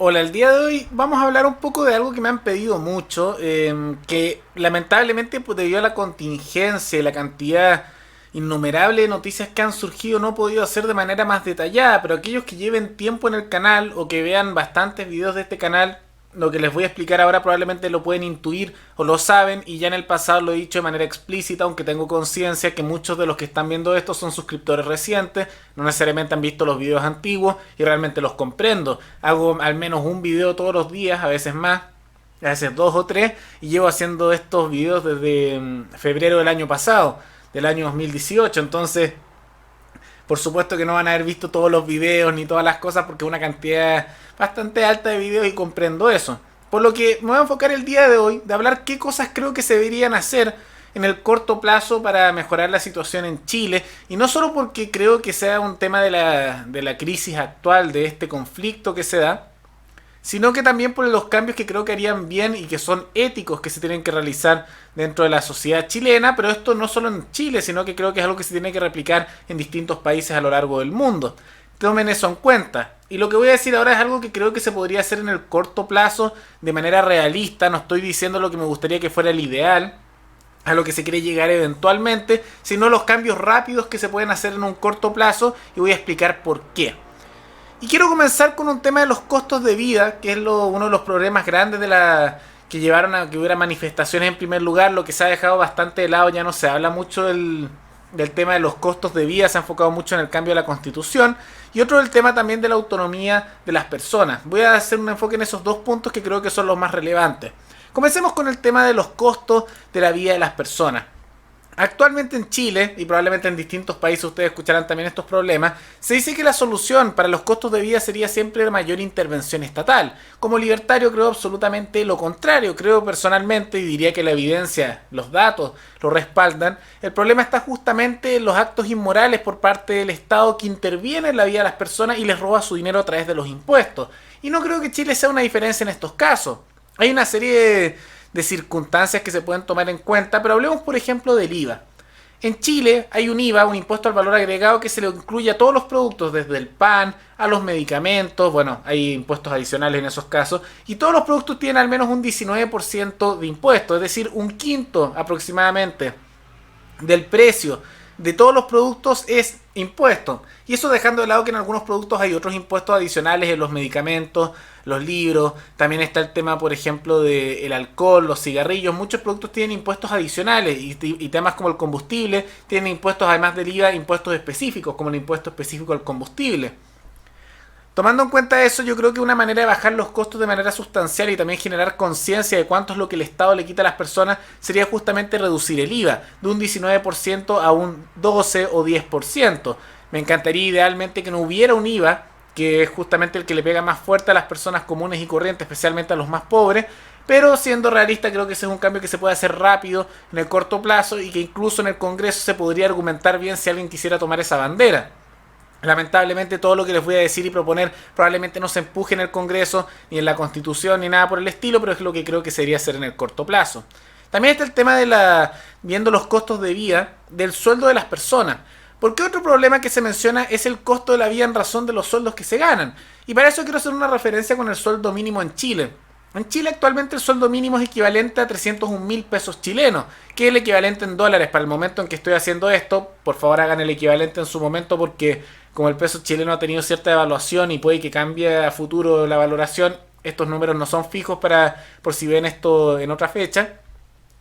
Hola, el día de hoy vamos a hablar un poco de algo que me han pedido mucho, que lamentablemente pues, debido a la contingencia y la cantidad innumerable de noticias que han surgido no he podido hacer de manera más detallada, pero aquellos que lleven tiempo en el canal o que vean bastantes videos de este canal, lo que les voy a explicar ahora probablemente lo pueden intuir o lo saben y ya en el pasado lo he dicho de manera explícita, aunque tengo conciencia que muchos de los que están viendo esto son suscriptores recientes, no necesariamente han visto los videos antiguos y realmente los comprendo. Hago al menos un video todos los días, a veces más, a veces dos o tres, y llevo haciendo estos videos desde febrero del año pasado, del año 2018, entonces por supuesto que no van a haber visto todos los videos ni todas las cosas porque es una cantidad bastante alta de videos y comprendo eso. Por lo que me voy a enfocar el día de hoy de hablar qué cosas creo que se deberían hacer en el corto plazo para mejorar la situación en Chile. Y no solo porque creo que sea un tema de la crisis actual, de este conflicto que se da, sino que también por los cambios que creo que harían bien y que son éticos que se tienen que realizar dentro de la sociedad chilena, pero esto no solo en Chile, sino que creo que es algo que se tiene que replicar en distintos países a lo largo del mundo. Tomen eso en cuenta. Y lo que voy a decir ahora es algo que creo que se podría hacer en el corto plazo de manera realista, no estoy diciendo lo que me gustaría que fuera el ideal, a lo que se quiere llegar eventualmente, sino los cambios rápidos que se pueden hacer en un corto plazo y voy a explicar por qué. Y quiero comenzar con un tema de los costos de vida, que es uno de los problemas grandes que llevaron a que hubiera manifestaciones en primer lugar, lo que se ha dejado bastante de lado, ya no se habla mucho del tema de los costos de vida, se ha enfocado mucho en el cambio de la constitución, y otro del tema también de la autonomía de las personas. Voy a hacer un enfoque en esos dos puntos que creo que son los más relevantes. Comencemos con el tema de los costos de la vida de las personas. Actualmente en Chile, y probablemente en distintos países ustedes escucharán también estos problemas, se dice que la solución para los costos de vida sería siempre la mayor intervención estatal. Como libertario creo absolutamente lo contrario, creo personalmente, y diría que la evidencia, los datos lo respaldan, el problema está justamente en los actos inmorales por parte del Estado que interviene en la vida de las personas y les roba su dinero a través de los impuestos. Y no creo que Chile sea una diferencia en estos casos. Hay una serie de circunstancias que se pueden tomar en cuenta, pero hablemos por ejemplo del IVA. En Chile hay un IVA, un impuesto al valor agregado que se le incluye a todos los productos, desde el pan a los medicamentos, bueno, hay impuestos adicionales en esos casos, y todos los productos tienen al menos un 19% de impuesto, es decir, un quinto aproximadamente del precio de todos los productos es impuesto. Y eso dejando de lado que en algunos productos hay otros impuestos adicionales en los medicamentos, los libros, también está el tema, por ejemplo, del alcohol, los cigarrillos, muchos productos tienen impuestos adicionales y temas como el combustible tienen impuestos además del IVA, impuestos específicos, como el impuesto específico al combustible. Tomando en cuenta eso, yo creo que una manera de bajar los costos de manera sustancial y también generar conciencia de cuánto es lo que el Estado le quita a las personas sería justamente reducir el IVA de un 19% a un 12 o 10%. Me encantaría idealmente que no hubiera un IVA, que es justamente el que le pega más fuerte a las personas comunes y corrientes, especialmente a los más pobres, pero siendo realista creo que ese es un cambio que se puede hacer rápido en el corto plazo y que incluso en el Congreso se podría argumentar bien si alguien quisiera tomar esa bandera. Lamentablemente todo lo que les voy a decir y proponer probablemente no se empuje en el Congreso, ni en la Constitución, ni nada por el estilo, pero es lo que creo que sería hacer en el corto plazo. También está el tema viendo los costos de vida, del sueldo de las personas. Porque otro problema que se menciona es el costo de la vida en razón de los sueldos que se ganan. Y para eso quiero hacer una referencia con el sueldo mínimo en Chile. En Chile actualmente el sueldo mínimo es equivalente a 301.000 pesos chilenos, que es el equivalente en dólares para el momento en que estoy haciendo esto. Por favor hagan el equivalente en su momento porque como el peso chileno ha tenido cierta devaluación y puede que cambie a futuro la valoración, estos números no son fijos por si ven esto en otra fecha.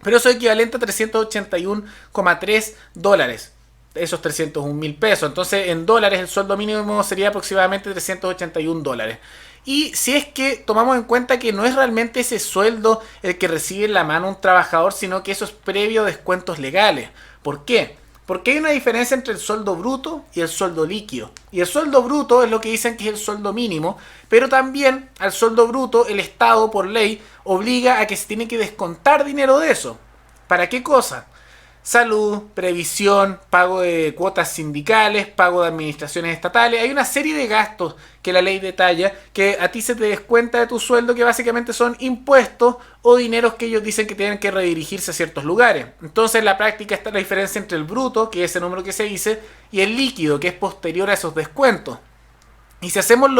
Pero eso es equivalente a 381,3 dólares. Esos 301.000 pesos. Entonces en dólares el sueldo mínimo sería aproximadamente 381 dólares. Y si es que tomamos en cuenta que no es realmente ese sueldo el que recibe en la mano un trabajador, sino que eso es previo a descuentos legales. ¿Por qué? Porque hay una diferencia entre el sueldo bruto y el sueldo líquido. Y el sueldo bruto es lo que dicen que es el sueldo mínimo, pero también al sueldo bruto el Estado por ley obliga a que se tiene que descontar dinero de eso. ¿Para qué cosa? Salud, previsión, pago de cuotas sindicales, pago de administraciones estatales. Hay una serie de gastos que la ley detalla que a ti se te descuenta de tu sueldo, que básicamente son impuestos o dineros que ellos dicen que tienen que redirigirse a ciertos lugares. Entonces en la práctica está la diferencia entre el bruto, que es ese número que se dice, y el líquido, que es posterior a esos descuentos. Y si hacemos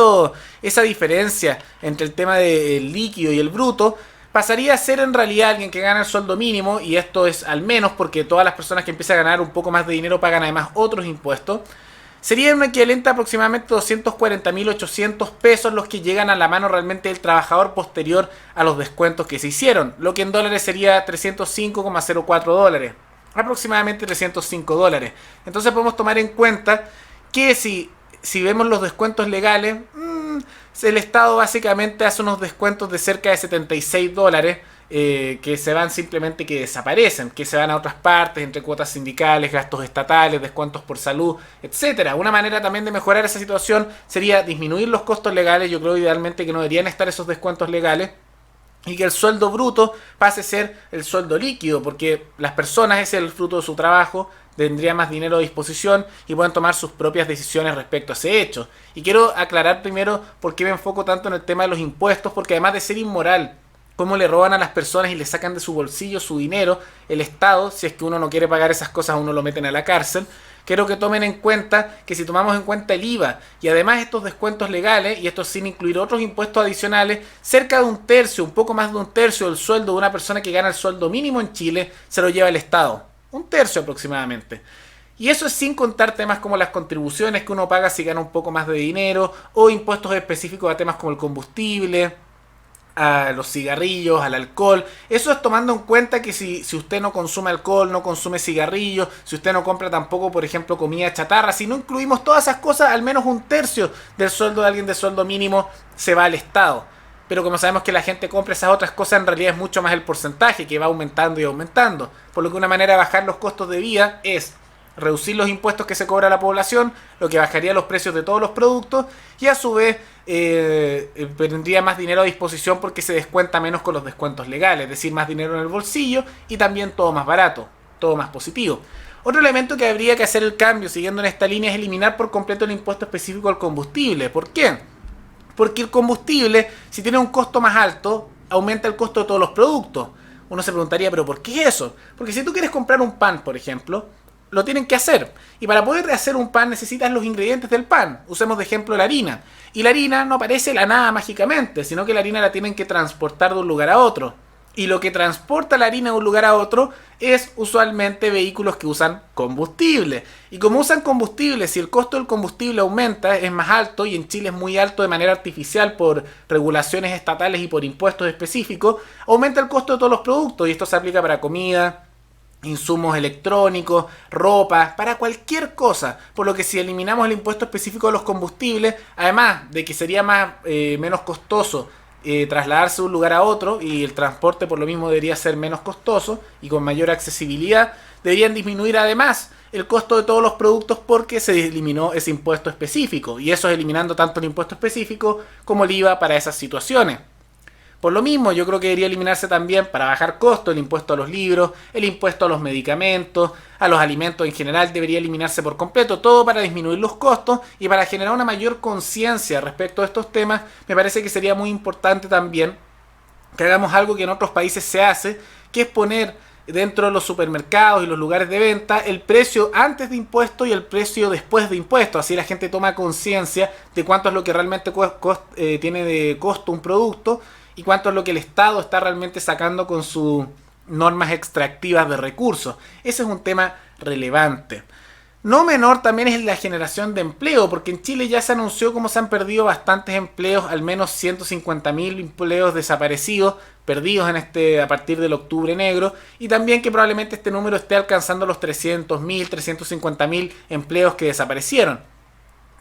esa diferencia entre el tema del líquido y el bruto, pasaría a ser en realidad alguien que gana el sueldo mínimo, y esto es al menos porque todas las personas que empiezan a ganar un poco más de dinero pagan además otros impuestos. Sería un equivalente a aproximadamente 240.800 pesos los que llegan a la mano realmente del trabajador posterior a los descuentos que se hicieron, lo que en dólares sería 305,04 dólares, aproximadamente 305 dólares. Entonces podemos tomar en cuenta que si vemos los descuentos legales, el Estado básicamente hace unos descuentos de cerca de 76 dólares, que se van simplemente, que desaparecen, que se van a otras partes, entre cuotas sindicales, gastos estatales, descuentos por salud, etcétera. Una manera también de mejorar esa situación sería disminuir los costos legales. Yo creo idealmente que no deberían estar esos descuentos legales, y que el sueldo bruto pase a ser el sueldo líquido, porque las personas, ese es el fruto de su trabajo, tendrían más dinero a disposición y pueden tomar sus propias decisiones respecto a ese hecho. Y quiero aclarar primero por qué me enfoco tanto en el tema de los impuestos, porque además de ser inmoral cómo le roban a las personas y le sacan de su bolsillo su dinero, el Estado, si es que uno no quiere pagar esas cosas, a uno lo meten a la cárcel. Quiero que tomen en cuenta que si tomamos en cuenta el IVA y además estos descuentos legales, y esto sin incluir otros impuestos adicionales, cerca de un tercio, un poco más de un tercio del sueldo de una persona que gana el sueldo mínimo en Chile se lo lleva el Estado. Un tercio aproximadamente. Y eso es sin contar temas como las contribuciones que uno paga si gana un poco más de dinero, o impuestos específicos a temas como el combustible, a los cigarrillos, al alcohol. Eso es tomando en cuenta que si usted no consume alcohol, no consume cigarrillos, si usted no compra tampoco, por ejemplo, comida chatarra, si no incluimos todas esas cosas, al menos un tercio del sueldo de alguien de sueldo mínimo se va al Estado. Pero como sabemos que la gente compra esas otras cosas, en realidad es mucho más el porcentaje que va aumentando y aumentando. Por lo que una manera de bajar los costos de vida es reducir los impuestos que se cobra a la población, lo que bajaría los precios de todos los productos, y a su vez tendría más dinero a disposición porque se descuenta menos con los descuentos legales, es decir, más dinero en el bolsillo y también todo más barato, todo más positivo. Otro elemento que habría que hacer el cambio, siguiendo en esta línea, es eliminar por completo el impuesto específico al combustible. ¿Por qué? Porque el combustible, si tiene un costo más alto, aumenta el costo de todos los productos. Uno se preguntaría, ¿pero por qué eso? Porque si tú quieres comprar un pan, por ejemplo, lo tienen que hacer. Y para poder hacer un pan necesitas los ingredientes del pan. Usemos de ejemplo la harina. Y la harina no aparece de la nada mágicamente, sino que la harina la tienen que transportar de un lugar a otro. Y lo que transporta la harina de un lugar a otro es usualmente vehículos que usan combustible. Y como usan combustible, si el costo del combustible aumenta, es más alto, y en Chile es muy alto de manera artificial por regulaciones estatales y por impuestos específicos, aumenta el costo de todos los productos. Y esto se aplica para comida, insumos electrónicos, ropa, para cualquier cosa. Por lo que si eliminamos el impuesto específico de los combustibles, además de que sería menos costoso trasladarse de un lugar a otro, y el transporte por lo mismo debería ser menos costoso y con mayor accesibilidad, deberían disminuir además el costo de todos los productos porque se eliminó ese impuesto específico, y eso es eliminando tanto el impuesto específico como el IVA para esas situaciones. Por lo mismo, yo creo que debería eliminarse también, para bajar costos, el impuesto a los libros, el impuesto a los medicamentos, a los alimentos en general, debería eliminarse por completo, todo para disminuir los costos y para generar una mayor conciencia respecto a estos temas. Me parece que sería muy importante también que hagamos algo que en otros países se hace, que es poner dentro de los supermercados y los lugares de venta el precio antes de impuestos y el precio después de impuestos. Así la gente toma conciencia de cuánto es lo que realmente tiene de costo un producto y cuánto es lo que el Estado está realmente sacando con sus normas extractivas de recursos. Ese es un tema relevante. No menor también es la generación de empleo, porque en Chile ya se anunció cómo se han perdido bastantes empleos, al menos 150.000 empleos desaparecidos, perdidos a partir del octubre negro, y también que probablemente este número esté alcanzando los 300.000, 350.000 empleos que desaparecieron.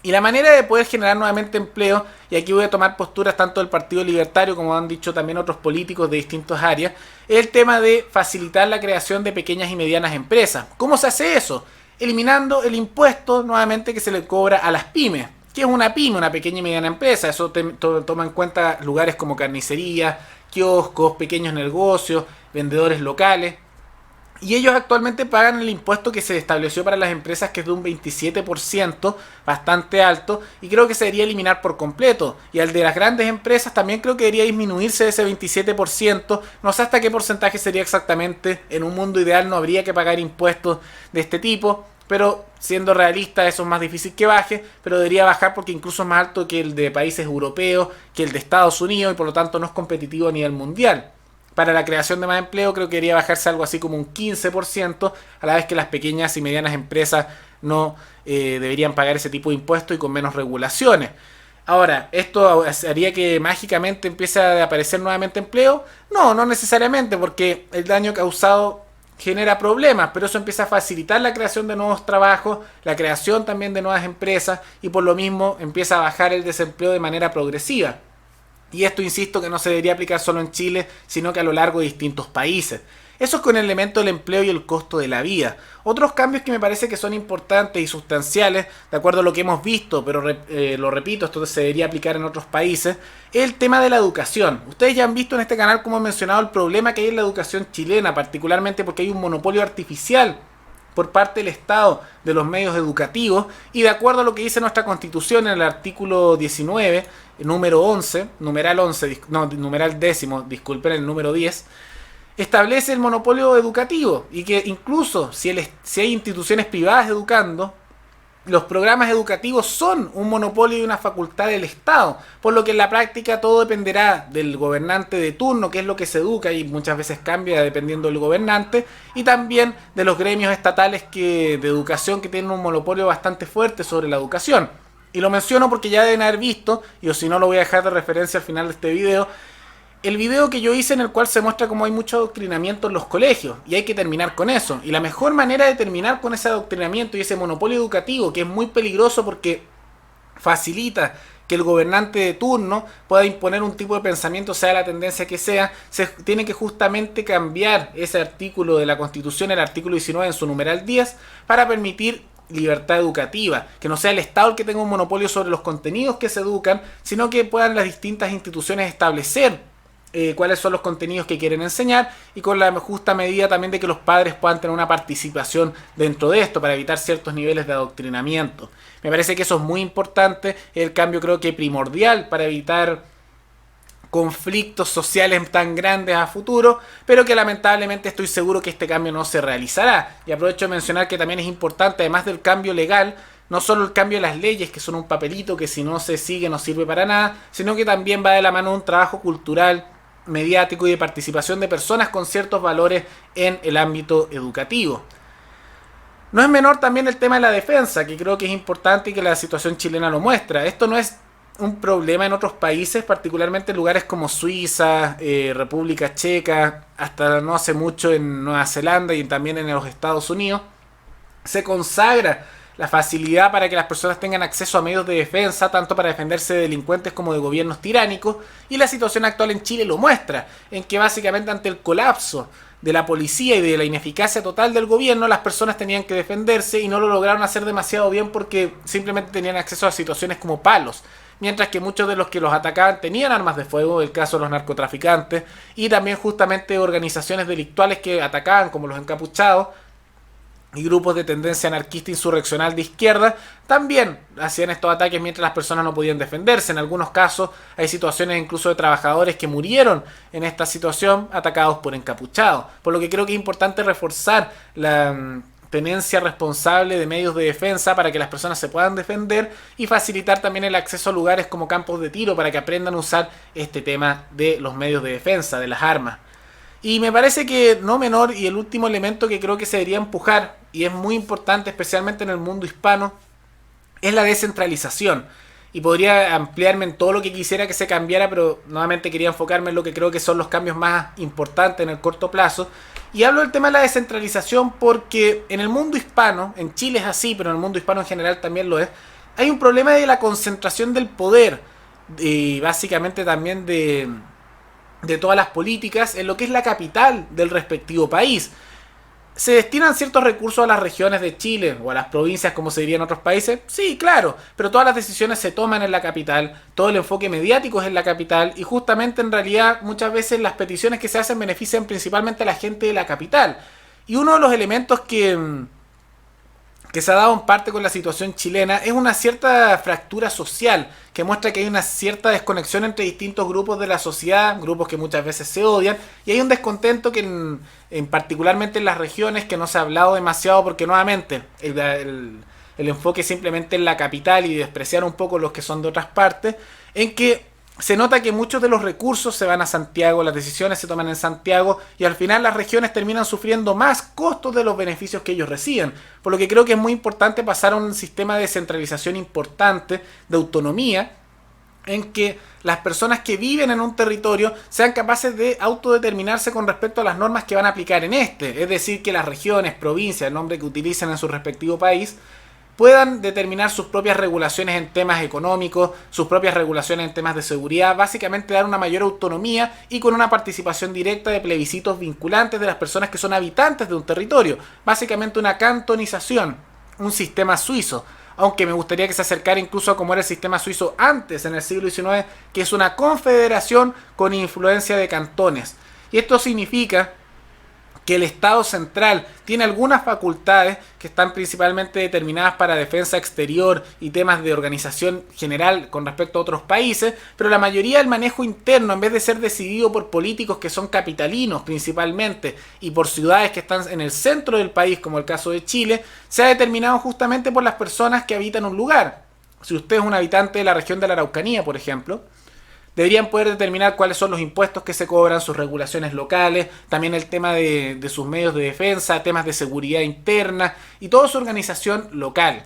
Y la manera de poder generar nuevamente empleo, y aquí voy a tomar posturas tanto del Partido Libertario como han dicho también otros políticos de distintas áreas, es el tema de facilitar la creación de pequeñas y medianas empresas. ¿Cómo se hace eso? Eliminando el impuesto nuevamente que se le cobra a las pymes. ¿Qué es una pyme? Una pequeña y mediana empresa. Eso toma en cuenta lugares como carnicería, kioscos, pequeños negocios, vendedores locales. Y ellos actualmente pagan el impuesto que se estableció para las empresas, que es de un 27%, bastante alto, y creo que se debería eliminar por completo. Y al de las grandes empresas también creo que debería disminuirse de ese 27%, no sé hasta qué porcentaje sería exactamente. En un mundo ideal no habría que pagar impuestos de este tipo. pero siendo realista eso es más difícil que baje, pero debería bajar porque incluso es más alto que el de países europeos, que el de Estados Unidos, y por lo tanto no es competitivo a nivel mundial. Para la creación de más empleo creo que debería bajarse algo así como un 15%, a la vez que las pequeñas y medianas empresas no deberían pagar ese tipo de impuestos y con menos regulaciones. Ahora, ¿esto haría que mágicamente empiece a aparecer nuevamente empleo? No, no necesariamente, porque el daño causado genera problemas, pero eso empieza a facilitar la creación de nuevos trabajos, la creación también de nuevas empresas, y por lo mismo empieza a bajar el desempleo de manera progresiva. Y esto, insisto, que no se debería aplicar solo en Chile, sino que a lo largo de distintos países. Eso es con el elemento del empleo y el costo de la vida. Otros cambios que me parece que son importantes y sustanciales, de acuerdo a lo que hemos visto, pero lo repito, esto se debería aplicar en otros países, es el tema de la educación. Ustedes ya han visto en este canal, como he mencionado, el problema que hay en la educación chilena, particularmente porque hay un monopolio artificial por parte del Estado de los medios educativos, y de acuerdo a lo que dice nuestra Constitución en el artículo 19, número 11, numeral 11, no, numeral décimo, disculpen, el número 10, establece el monopolio educativo, y que incluso si hay instituciones privadas educando, los programas educativos son un monopolio y una facultad del Estado, por lo que en la práctica todo dependerá del gobernante de turno, que es lo que se educa y muchas veces cambia dependiendo del gobernante, y también de los gremios estatales de educación que tienen un monopolio bastante fuerte sobre la educación. Y lo menciono porque ya deben haber visto, y o si no lo voy a dejar de referencia al final de este video, el video que yo hice en el cual se muestra cómo hay mucho adoctrinamiento en los colegios y hay que terminar con eso. Y la mejor manera de terminar con ese adoctrinamiento y ese monopolio educativo, que es muy peligroso porque facilita que el gobernante de turno pueda imponer un tipo de pensamiento, sea la tendencia que sea, se tiene que justamente cambiar ese artículo de la Constitución, el artículo 19 en su numeral 10, para permitir libertad educativa, que no sea el Estado el que tenga un monopolio sobre los contenidos que se educan, sino que puedan las distintas instituciones establecer cuáles son los contenidos que quieren enseñar, y con la justa medida también de que los padres puedan tener una participación dentro de esto para evitar ciertos niveles de adoctrinamiento. Me parece que eso es muy importante, el cambio creo que primordial para evitar conflictos sociales tan grandes a futuro, pero que lamentablemente estoy seguro que este cambio no se realizará. Y aprovecho de mencionar que también es importante, además del cambio legal, no solo el cambio de las leyes, que son un papelito que si no se sigue no sirve para nada, sino que también va de la mano un trabajo cultural, mediático y de participación de personas con ciertos valores en el ámbito educativo. No es menor también el tema de la defensa, que creo que es importante y que la situación chilena lo muestra. Esto no es un problema en otros países, particularmente en lugares como Suiza, República Checa, hasta no hace mucho en Nueva Zelanda y también en los Estados Unidos. Se consagra la facilidad para que las personas tengan acceso a medios de defensa, tanto para defenderse de delincuentes como de gobiernos tiránicos, y la situación actual en Chile lo muestra, en que básicamente ante el colapso de la policía y de la ineficacia total del gobierno, las personas tenían que defenderse y no lo lograron hacer demasiado bien porque simplemente tenían acceso a situaciones como palos, mientras que muchos de los que los atacaban tenían armas de fuego, el caso de los narcotraficantes, y también justamente organizaciones delictuales que atacaban, como los encapuchados, y grupos de tendencia anarquista insurreccional de izquierda también hacían estos ataques mientras las personas no podían defenderse. En algunos casos hay situaciones incluso de trabajadores que murieron en esta situación atacados por encapuchados. Por lo que creo que es importante reforzar la tenencia responsable de medios de defensa para que las personas se puedan defender y facilitar también el acceso a lugares como campos de tiro para que aprendan a usar este tema de los medios de defensa, de las armas. Y me parece que no menor, y el último elemento que creo que se debería empujar, y es muy importante especialmente en el mundo hispano, es la descentralización. Y podría ampliarme en todo lo que quisiera que se cambiara, pero nuevamente quería enfocarme en lo que creo que son los cambios más importantes en el corto plazo. Y hablo del tema de la descentralización porque en el mundo hispano, en Chile es así, pero en el mundo hispano en general también lo es, hay un problema de la concentración del poder, y básicamente también de todas las políticas en lo que es la capital del respectivo país. ¿Se destinan ciertos recursos a las regiones de Chile o a las provincias como se diría en otros países? Sí, claro, pero todas las decisiones se toman en la capital, todo el enfoque mediático es en la capital y justamente en realidad muchas veces las peticiones que se hacen benefician principalmente a la gente de la capital. Y uno de los elementos que que se ha dado en parte con la situación chilena es una cierta fractura social que muestra que hay una cierta desconexión entre distintos grupos de la sociedad, grupos que muchas veces se odian, y hay un descontento que en particularmente en las regiones que no se ha hablado demasiado porque nuevamente el enfoque simplemente en la capital y despreciar un poco los que son de otras partes, en que se nota que muchos de los recursos se van a Santiago, las decisiones se toman en Santiago y al final las regiones terminan sufriendo más costos de los beneficios que ellos reciben. Por lo que creo que es muy importante pasar a un sistema de descentralización importante, de autonomía, en que las personas que viven en un territorio sean capaces de autodeterminarse con respecto a las normas que van a aplicar en este. Es decir, que las regiones, provincias, el nombre que utilicen en su respectivo país, puedan determinar sus propias regulaciones en temas económicos, sus propias regulaciones en temas de seguridad, básicamente dar una mayor autonomía y con una participación directa de plebiscitos vinculantes de las personas que son habitantes de un territorio. Básicamente una cantonización, un sistema suizo, aunque me gustaría que se acercara incluso a cómo era el sistema suizo antes, en el siglo XIX, que es una confederación con influencia de cantones. Y esto significa que el Estado central tiene algunas facultades que están principalmente determinadas para defensa exterior y temas de organización general con respecto a otros países, pero la mayoría del manejo interno, en vez de ser decidido por políticos que son capitalinos principalmente y por ciudades que están en el centro del país, como el caso de Chile, se ha determinado justamente por las personas que habitan un lugar. Si usted es un habitante de la región de la Araucanía, por ejemplo, deberían poder determinar cuáles son los impuestos que se cobran, sus regulaciones locales, también el tema de sus medios de defensa, temas de seguridad interna y toda su organización local.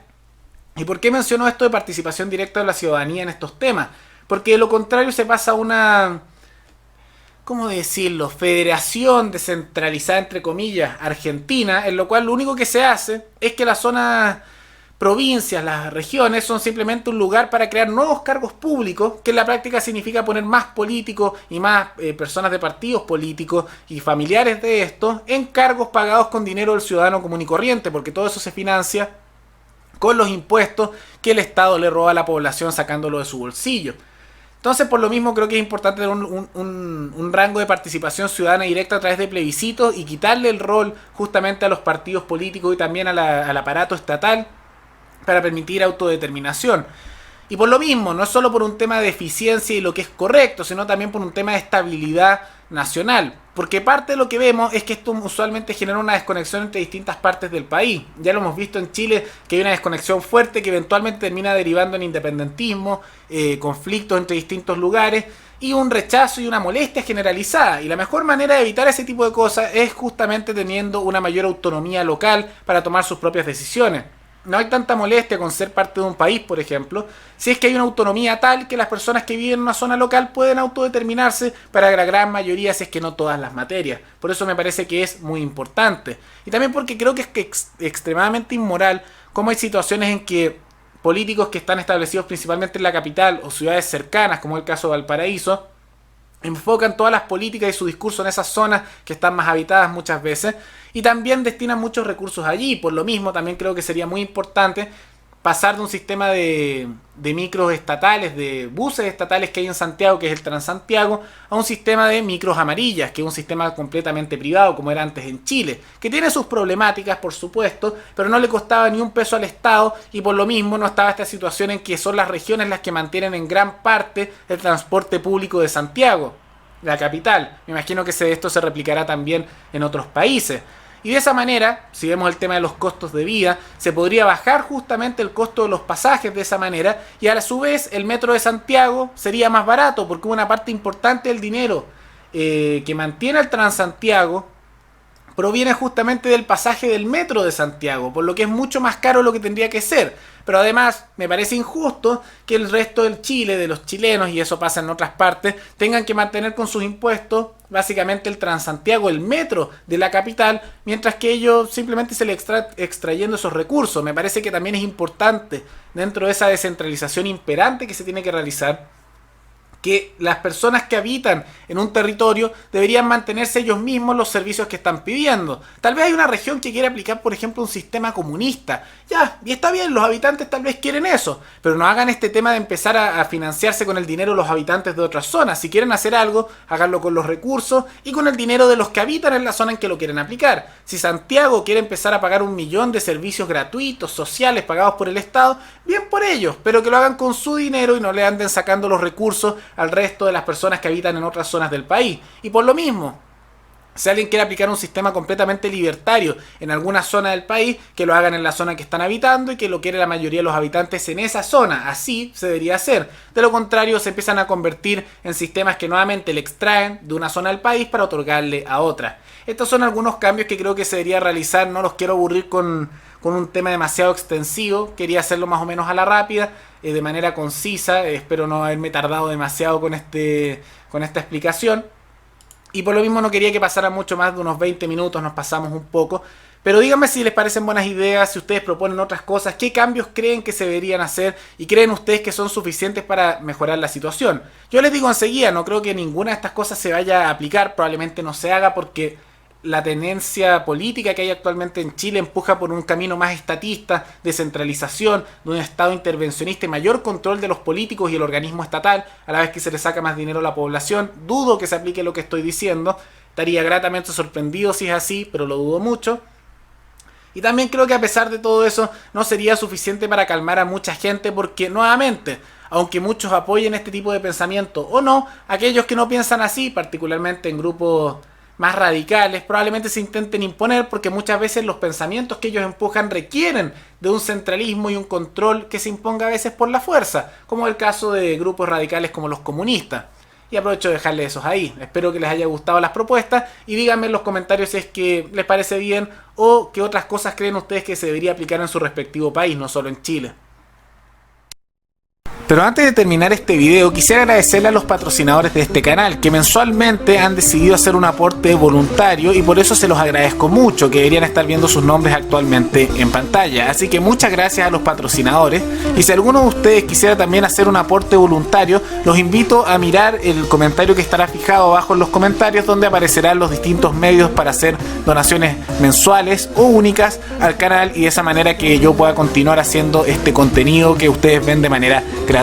¿Y por qué menciono esto de participación directa de la ciudadanía en estos temas? Porque de lo contrario se pasa a una, ¿cómo decirlo?, federación descentralizada, entre comillas, argentina, en lo cual lo único que se hace es que la zona provincias, las regiones son simplemente un lugar para crear nuevos cargos públicos, que en la práctica significa poner más políticos y más personas de partidos políticos y familiares de estos en cargos pagados con dinero del ciudadano común y corriente, porque todo eso se financia con los impuestos que el Estado le roba a la población sacándolo de su bolsillo. Entonces, por lo mismo, creo que es importante tener un rango de participación ciudadana directa a través de plebiscitos y quitarle el rol justamente a los partidos políticos y también al aparato estatal para permitir autodeterminación. Y por lo mismo, no es solo por un tema de eficiencia y lo que es correcto, sino también por un tema de estabilidad nacional. Porque parte de lo que vemos es que esto usualmente genera una desconexión entre distintas partes del país. Ya lo hemos visto en Chile, que hay una desconexión fuerte que eventualmente termina derivando en independentismo, conflictos entre distintos lugares y un rechazo y una molestia generalizada. Y la mejor manera de evitar ese tipo de cosas es justamente teniendo una mayor autonomía local para tomar sus propias decisiones. No hay tanta molestia con ser parte de un país, por ejemplo, si es que hay una autonomía tal que las personas que viven en una zona local pueden autodeterminarse para la gran mayoría, si es que no todas las materias. Por eso me parece que es muy importante. Y también porque creo que es extremadamente inmoral como hay situaciones en que políticos que están establecidos principalmente en la capital o ciudades cercanas, como el caso de Valparaíso, enfocan todas las políticas y su discurso en esas zonas que están más habitadas muchas veces y también destinan muchos recursos allí. Por lo mismo también creo que sería muy importante pasar de un sistema de micros estatales, de buses estatales que hay en Santiago, que es el Transantiago, a un sistema de micros amarillas, que es un sistema completamente privado, como era antes en Chile, que tiene sus problemáticas, por supuesto, pero no le costaba ni un peso al Estado, y por lo mismo no estaba esta situación en que son las regiones las que mantienen en gran parte el transporte público de Santiago, la capital. Me imagino que esto se replicará también en otros países. Y de esa manera, si vemos el tema de los costos de vida, se podría bajar justamente el costo de los pasajes de esa manera y a su vez el metro de Santiago sería más barato porque una parte importante del dinero que mantiene el Transantiago proviene justamente del pasaje del metro de Santiago, por lo que es mucho más caro lo que tendría que ser. Pero además me parece injusto que el resto del Chile, de los chilenos, y eso pasa en otras partes, tengan que mantener con sus impuestos básicamente el Transantiago, el metro de la capital, mientras que ellos simplemente se le extrayendo esos recursos. Me parece que también es importante dentro de esa descentralización imperante que se tiene que realizar que las personas que habitan en un territorio deberían mantenerse ellos mismos los servicios que están pidiendo. Tal vez hay una región que quiere aplicar, por ejemplo, un sistema comunista. Ya, y está bien, los habitantes tal vez quieren eso, pero no hagan este tema de empezar a financiarse con el dinero de los habitantes de otras zonas. Si quieren hacer algo, háganlo con los recursos y con el dinero de los que habitan en la zona en que lo quieren aplicar. Si Santiago quiere empezar a pagar 1 millón de servicios gratuitos, sociales, pagados por el Estado, bien por ellos, pero que lo hagan con su dinero y no le anden sacando los recursos al resto de las personas que habitan en otras zonas del país. Y por lo mismo, si alguien quiere aplicar un sistema completamente libertario en alguna zona del país, que lo hagan en la zona que están habitando y que lo quiere la mayoría de los habitantes en esa zona. Así se debería hacer. De lo contrario, se empiezan a convertir en sistemas que nuevamente le extraen de una zona del país para otorgarle a otra. Estos son algunos cambios que creo que se debería realizar. No los quiero aburrir con un tema demasiado extensivo. Quería hacerlo más o menos a la rápida, de manera concisa. Espero no haberme tardado demasiado con esta explicación. Y por lo mismo no quería que pasara mucho más de unos 20 minutos, nos pasamos un poco. Pero díganme si les parecen buenas ideas, si ustedes proponen otras cosas, qué cambios creen que se deberían hacer y creen ustedes que son suficientes para mejorar la situación. Yo les digo enseguida, no creo que ninguna de estas cosas se vaya a aplicar, probablemente no se haga porque la tendencia política que hay actualmente en Chile empuja por un camino más estatista, descentralización, de un Estado intervencionista y mayor control de los políticos y el organismo estatal, a la vez que se le saca más dinero a la población. Dudo que se aplique lo que estoy diciendo, estaría gratamente sorprendido si es así, pero lo dudo mucho. Y también creo que a pesar de todo eso no sería suficiente para calmar a mucha gente porque, nuevamente, aunque muchos apoyen este tipo de pensamiento o no, aquellos que no piensan así, particularmente en grupos más radicales, probablemente se intenten imponer porque muchas veces los pensamientos que ellos empujan requieren de un centralismo y un control que se imponga a veces por la fuerza, como el caso de grupos radicales como los comunistas. Y aprovecho de dejarles esos ahí. Espero que les haya gustado las propuestas y díganme en los comentarios si es que les parece bien o qué otras cosas creen ustedes que se debería aplicar en su respectivo país, no solo en Chile. Pero antes de terminar este video, quisiera agradecerle a los patrocinadores de este canal, que mensualmente han decidido hacer un aporte voluntario y por eso se los agradezco mucho, que deberían estar viendo sus nombres actualmente en pantalla. Así que muchas gracias a los patrocinadores, y si alguno de ustedes quisiera también hacer un aporte voluntario, los invito a mirar el comentario que estará fijado abajo en los comentarios, donde aparecerán los distintos medios para hacer donaciones mensuales o únicas al canal, y de esa manera que yo pueda continuar haciendo este contenido que ustedes ven de manera gratuita.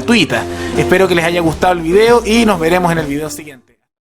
Espero que les haya gustado el video y nos veremos en el video siguiente.